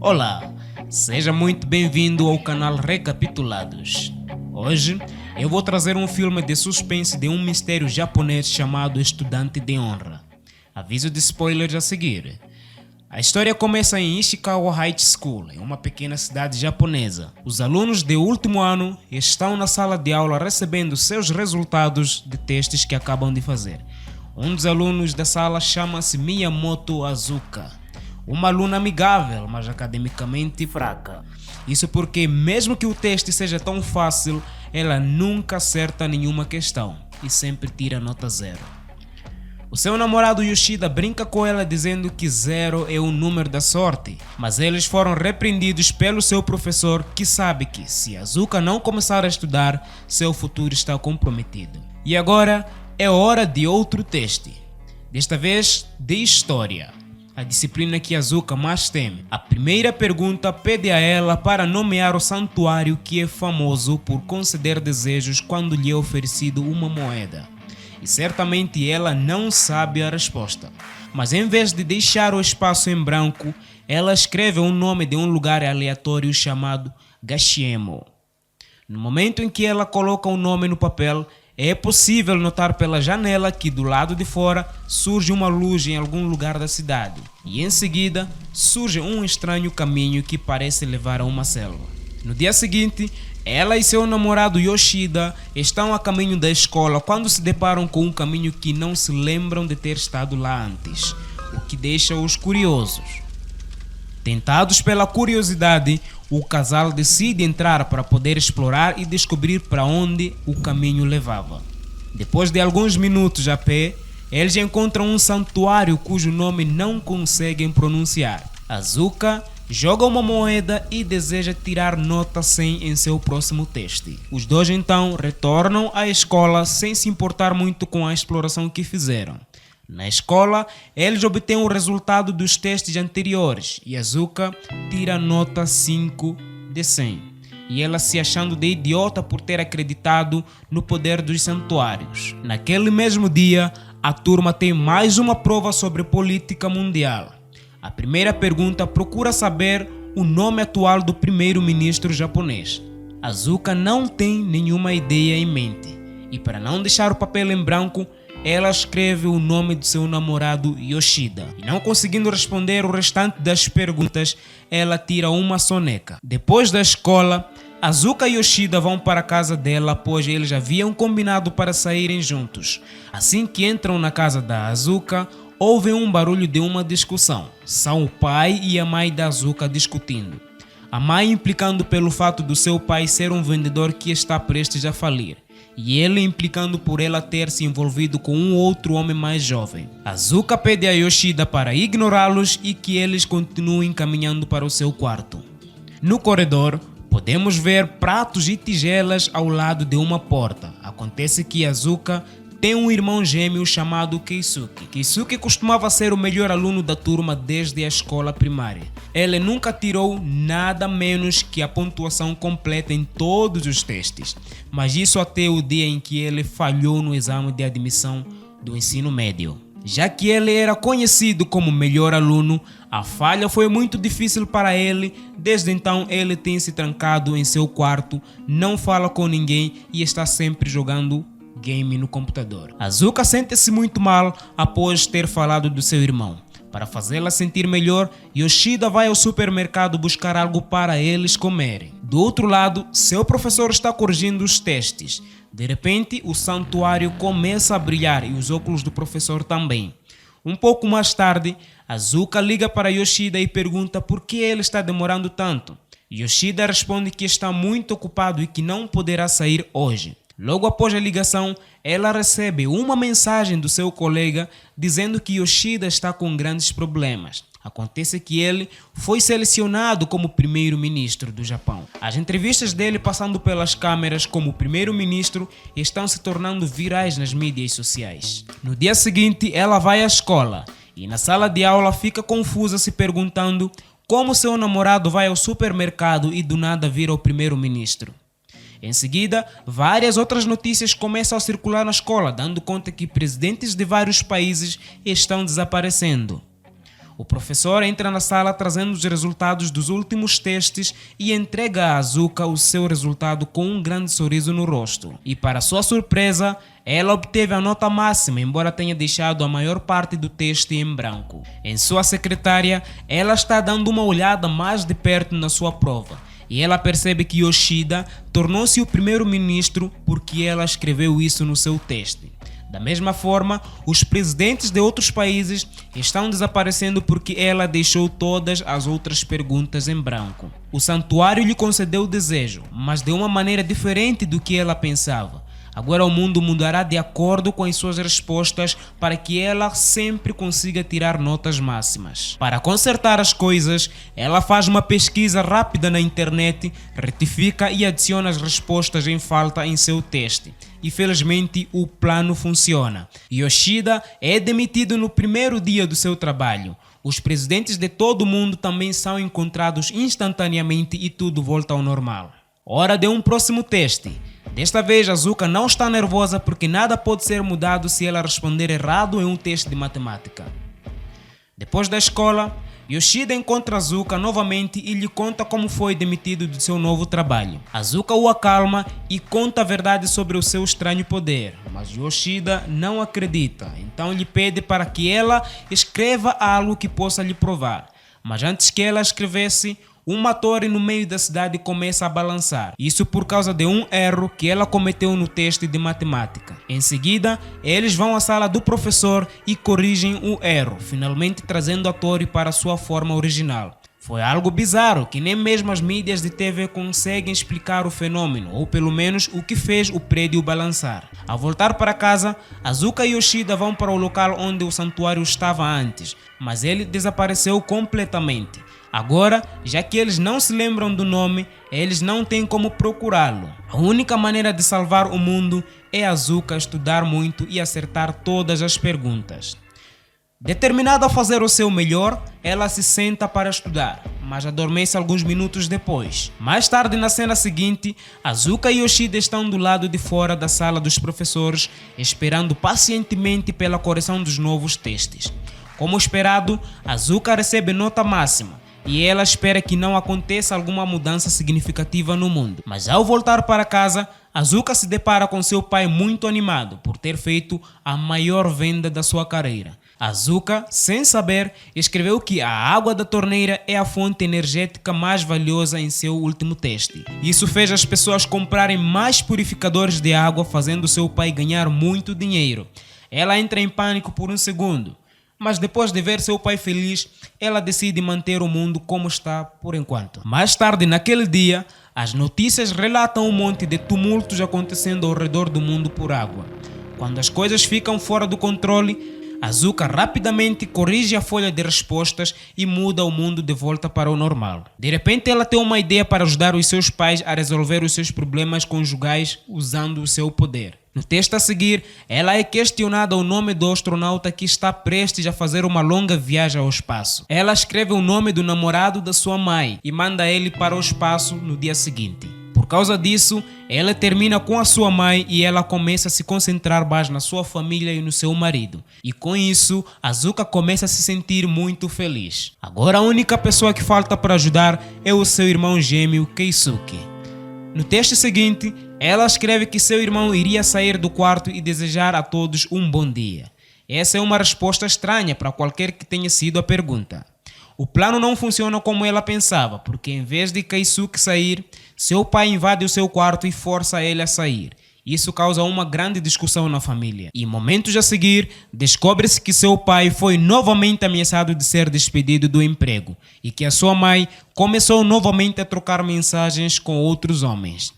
Olá, seja muito bem-vindo ao canal Recapitulados. Hoje eu vou trazer um filme de suspense de um mistério japonês chamado Estudante de Honra. Aviso de spoilers a seguir. A história começa em Ishikawa High School, em uma pequena cidade japonesa. Os alunos de último ano estão na sala de aula recebendo seus resultados de testes que acabam de fazer. Um dos alunos da sala chama-se Miyamoto Azuka, uma aluna amigável, mas academicamente fraca. Isso porque, mesmo que o teste seja tão fácil, ela nunca acerta nenhuma questão e sempre tira nota 0. O seu namorado Yoshida brinca com ela dizendo que 0 é o número da sorte, mas eles foram repreendidos pelo seu professor, que sabe que, se Azuka não começar a estudar, seu futuro está comprometido. E agora é hora de outro teste, desta vez de História, a disciplina que Azuka mais teme. A primeira pergunta pede a ela para nomear o santuário que é famoso por conceder desejos quando lhe é oferecido uma moeda. E certamente ela não sabe a resposta. Mas em vez de deixar o espaço em branco, ela escreve o nome de um lugar aleatório chamado Gashiemo. No momento em que ela coloca o nome no papel, é possível notar pela janela que do lado de fora surge uma luz em algum lugar da cidade. E em seguida surge um estranho caminho que parece levar a uma selva. No dia seguinte, ela e seu namorado Yoshida estão a caminho da escola quando se deparam com um caminho que não se lembram de ter estado lá antes, o que deixa-os curiosos. Tentados pela curiosidade, o casal decide entrar para poder explorar e descobrir para onde o caminho levava. Depois de alguns minutos a pé, eles encontram um santuário cujo nome não conseguem pronunciar. Azuka joga uma moeda e deseja tirar nota 100 em seu próximo teste. Os dois então retornam à escola sem se importar muito com a exploração que fizeram. Na escola, eles obtêm o resultado dos testes anteriores e Azuka tira nota 5 de 100. E ela se achando de idiota por ter acreditado no poder dos santuários. Naquele mesmo dia, a turma tem mais uma prova sobre política mundial. A primeira pergunta procura saber o nome atual do primeiro-ministro japonês. Azuka não tem nenhuma ideia em mente e, para não deixar o papel em branco, ela escreve o nome de seu namorado Yoshida. E não conseguindo responder o restante das perguntas, ela tira uma soneca. Depois da escola, Azuka e Yoshida vão para a casa dela, pois eles haviam combinado para saírem juntos. Assim que entram na casa da Azuka, ouvem um barulho de uma discussão. São o pai e a mãe da Azuka discutindo. A mãe implicando pelo fato do seu pai ser um vendedor que está prestes a falir, e ele implicando por ela ter se envolvido com um outro homem mais jovem. Azuka pede a Yoshida para ignorá-los e que eles continuem caminhando para o seu quarto. No corredor, podemos ver pratos e tigelas ao lado de uma porta. Acontece que Azuka tem um irmão gêmeo chamado Keisuke. Keisuke costumava ser o melhor aluno da turma desde a escola primária. Ele nunca tirou nada menos que a pontuação completa em todos os testes, mas isso até o dia em que ele falhou no exame de admissão do ensino médio. Já que ele era conhecido como melhor aluno, a falha foi muito difícil para ele. Desde então ele tem se trancado em seu quarto, não fala com ninguém e está sempre jogando game no computador. Azuka sente-se muito mal após ter falado do seu irmão. Para fazê-la sentir melhor, Yoshida vai ao supermercado buscar algo para eles comerem. Do outro lado, seu professor está corrigindo os testes. De repente, o santuário começa a brilhar e os óculos do professor também. Um pouco mais tarde, Azuka liga para Yoshida e pergunta por que ele está demorando tanto. Yoshida responde que está muito ocupado e que não poderá sair hoje. Logo após a ligação, ela recebe uma mensagem do seu colega dizendo que Yoshida está com grandes problemas. Acontece que ele foi selecionado como primeiro-ministro do Japão. As entrevistas dele passando pelas câmeras como primeiro-ministro estão se tornando virais nas mídias sociais. No dia seguinte, ela vai à escola e na sala de aula fica confusa se perguntando como seu namorado vai ao supermercado e do nada vira o primeiro-ministro. Em seguida, várias outras notícias começam a circular na escola, dando conta que presidentes de vários países estão desaparecendo. O professor entra na sala trazendo os resultados dos últimos testes e entrega a Azuka o seu resultado com um grande sorriso no rosto. E para sua surpresa, ela obteve a nota máxima, embora tenha deixado a maior parte do teste em branco. Em sua secretária, ela está dando uma olhada mais de perto na sua prova. E ela percebe que Yoshida tornou-se o primeiro-ministro porque ela escreveu isso no seu teste. Da mesma forma, os presidentes de outros países estão desaparecendo porque ela deixou todas as outras perguntas em branco. O santuário lhe concedeu o desejo, mas de uma maneira diferente do que ela pensava. Agora o mundo mudará de acordo com as suas respostas para que ela sempre consiga tirar notas máximas. Para consertar as coisas, ela faz uma pesquisa rápida na internet, retifica e adiciona as respostas em falta em seu teste. E felizmente o plano funciona. Yoshida é demitido no primeiro dia do seu trabalho. Os presidentes de todo o mundo também são encontrados instantaneamente e tudo volta ao normal. Hora de um próximo teste. Desta vez, Azuka não está nervosa porque nada pode ser mudado se ela responder errado em um teste de matemática. Depois da escola, Yoshida encontra Azuka novamente e lhe conta como foi demitido do seu novo trabalho. Azuka o acalma e conta a verdade sobre o seu estranho poder, mas Yoshida não acredita, então lhe pede para que ela escreva algo que possa lhe provar. Mas antes que ela escrevesse, uma torre no meio da cidade começa a balançar. Isso por causa de um erro que ela cometeu no teste de matemática. Em seguida, eles vão à sala do professor e corrigem o erro, finalmente trazendo a torre para sua forma original. Foi algo bizarro que nem mesmo as mídias de TV conseguem explicar o fenômeno, ou pelo menos o que fez o prédio balançar. Ao voltar para casa, Azuka e Yoshida vão para o local onde o santuário estava antes, mas ele desapareceu completamente. Agora, já que eles não se lembram do nome, eles não têm como procurá-lo. A única maneira de salvar o mundo é Azuka estudar muito e acertar todas as perguntas. Determinada a fazer o seu melhor, ela se senta para estudar, mas adormece alguns minutos depois. Mais tarde, na cena seguinte, Azuka e Yoshida estão do lado de fora da sala dos professores, esperando pacientemente pela correção dos novos testes. Como esperado, Azuka recebe nota máxima e ela espera que não aconteça alguma mudança significativa no mundo. Mas ao voltar para casa, Azuka se depara com seu pai muito animado por ter feito a maior venda da sua carreira. Azuka, sem saber, escreveu que a água da torneira é a fonte energética mais valiosa em seu último teste. Isso fez as pessoas comprarem mais purificadores de água, fazendo seu pai ganhar muito dinheiro. Ela entra em pânico por um segundo, mas depois de ver seu pai feliz, ela decide manter o mundo como está por enquanto. Mais tarde naquele dia, as notícias relatam um monte de tumultos acontecendo ao redor do mundo por água. Quando as coisas ficam fora do controle, Azuka rapidamente corrige a folha de respostas e muda o mundo de volta para o normal. De repente ela tem uma ideia para ajudar os seus pais a resolver os seus problemas conjugais usando o seu poder. No texto a seguir, ela é questionada o nome do astronauta que está prestes a fazer uma longa viagem ao espaço. Ela escreve o nome do namorado da sua mãe e manda ele para o espaço no dia seguinte. Por causa disso, ela termina com a sua mãe e ela começa a se concentrar mais na sua família e no seu marido. E com isso, Azuka começa a se sentir muito feliz. Agora a única pessoa que falta para ajudar é o seu irmão gêmeo Keisuke. No texto seguinte, ela escreve que seu irmão iria sair do quarto e desejar a todos um bom dia. Essa é uma resposta estranha para qualquer que tenha sido a pergunta. O plano não funciona como ela pensava, porque em vez de Keisuke sair, seu pai invade o seu quarto e força ele a sair. Isso causa uma grande discussão na família. E momentos a seguir, descobre-se que seu pai foi novamente ameaçado de ser despedido do emprego e que a sua mãe começou novamente a trocar mensagens com outros homens.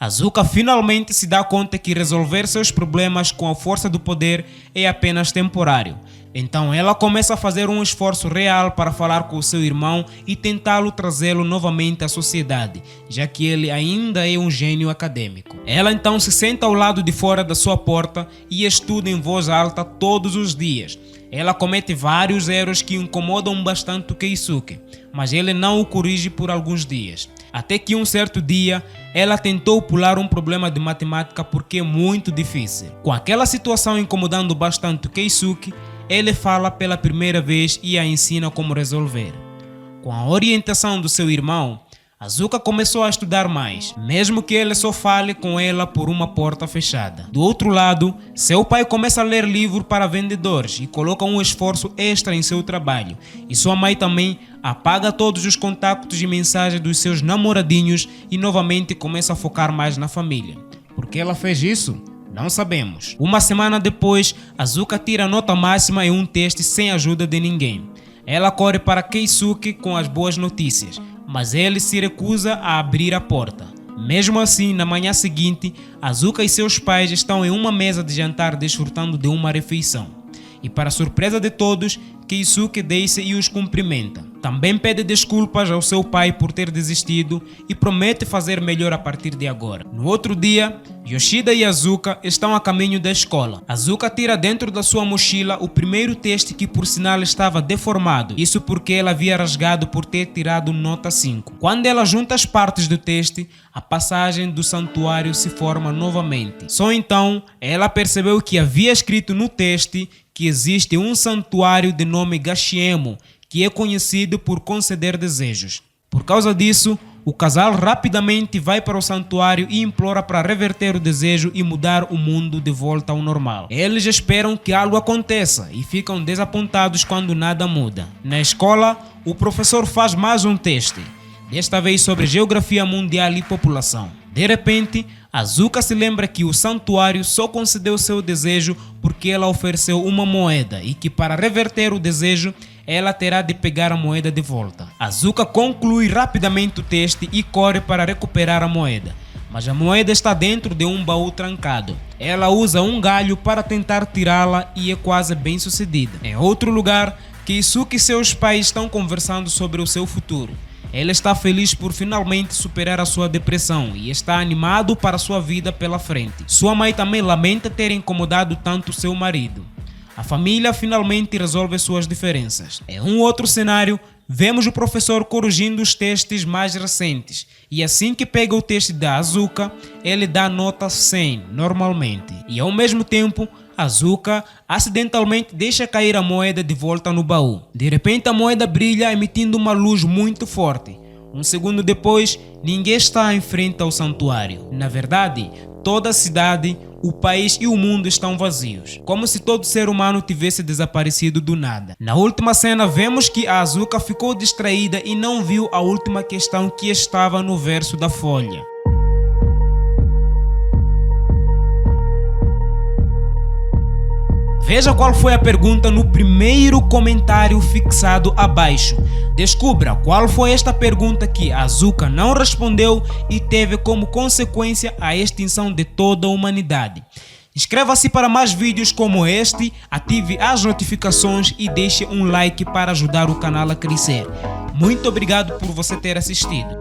Azuka finalmente se dá conta que resolver seus problemas com a força do poder é apenas temporário. Então ela começa a fazer um esforço real para falar com o seu irmão e tentá-lo trazê-lo novamente à sociedade, já que ele ainda é um gênio acadêmico. Ela então se senta ao lado de fora da sua porta e estuda em voz alta todos os dias. Ela comete vários erros que incomodam bastante o Keisuke, mas ele não o corrige por alguns dias. Até que um certo dia, ela tentou pular um problema de matemática porque é muito difícil. Com aquela situação incomodando bastante o Keisuke, ele fala pela primeira vez e a ensina como resolver. Com a orientação do seu irmão, Azuka começou a estudar mais, mesmo que ele só fale com ela por uma porta fechada. Do outro lado, seu pai começa a ler livros para vendedores e coloca um esforço extra em seu trabalho. E sua mãe também apaga todos os contatos e mensagens dos seus namoradinhos e novamente começa a focar mais na família. Por que ela fez isso? Não sabemos. Uma semana depois, Azuka tira a nota máxima em um teste sem ajuda de ninguém. Ela corre para Keisuke com as boas notícias, mas ele se recusa a abrir a porta. Mesmo assim, na manhã seguinte, Azuka e seus pais estão em uma mesa de jantar desfrutando de uma refeição. E para surpresa de todos, Keisuke desce e os cumprimenta. Também pede desculpas ao seu pai por ter desistido e promete fazer melhor a partir de agora. No outro dia, Yoshida e Azuka estão a caminho da escola. Azuka tira dentro da sua mochila o primeiro teste que por sinal estava deformado. Isso porque ela havia rasgado por ter tirado nota 5. Quando ela junta as partes do teste, a passagem do santuário se forma novamente. Só então, ela percebeu que havia escrito no teste que existe um santuário de nome Gashiemo, que é conhecido por conceder desejos. Por causa disso, o casal rapidamente vai para o santuário e implora para reverter o desejo e mudar o mundo de volta ao normal. Eles esperam que algo aconteça e ficam desapontados quando nada muda. Na escola, o professor faz mais um teste, desta vez sobre geografia mundial e população. De repente, Azuka se lembra que o santuário só concedeu seu desejo porque ela ofereceu uma moeda e que para reverter o desejo, ela terá de pegar a moeda de volta. Azuka conclui rapidamente o teste e corre para recuperar a moeda, mas a moeda está dentro de um baú trancado. Ela usa um galho para tentar tirá-la e é quase bem sucedida. Em outro lugar, Keisuke e seus pais estão conversando sobre o seu futuro. Ele está feliz por finalmente superar a sua depressão e está animado para sua vida pela frente. Sua mãe também lamenta ter incomodado tanto seu marido. A família finalmente resolve suas diferenças. Em um outro cenário, vemos o professor corrigindo os testes mais recentes. E assim que pega o teste da Azuka, ele dá nota 100 normalmente. E ao mesmo tempo, Azuka acidentalmente deixa cair a moeda de volta no baú. De repente a moeda brilha emitindo uma luz muito forte. Um segundo depois, ninguém está em frente ao santuário. Na verdade, toda a cidade, o país e o mundo estão vazios, como se todo ser humano tivesse desaparecido do nada. Na última cena, vemos que a Azuka ficou distraída e não viu a última questão que estava no verso da folha. Veja qual foi a pergunta no primeiro comentário fixado abaixo. Descubra qual foi esta pergunta que Azuka não respondeu e teve como consequência a extinção de toda a humanidade. Inscreva-se para mais vídeos como este, ative as notificações e deixe um like para ajudar o canal a crescer. Muito obrigado por você ter assistido.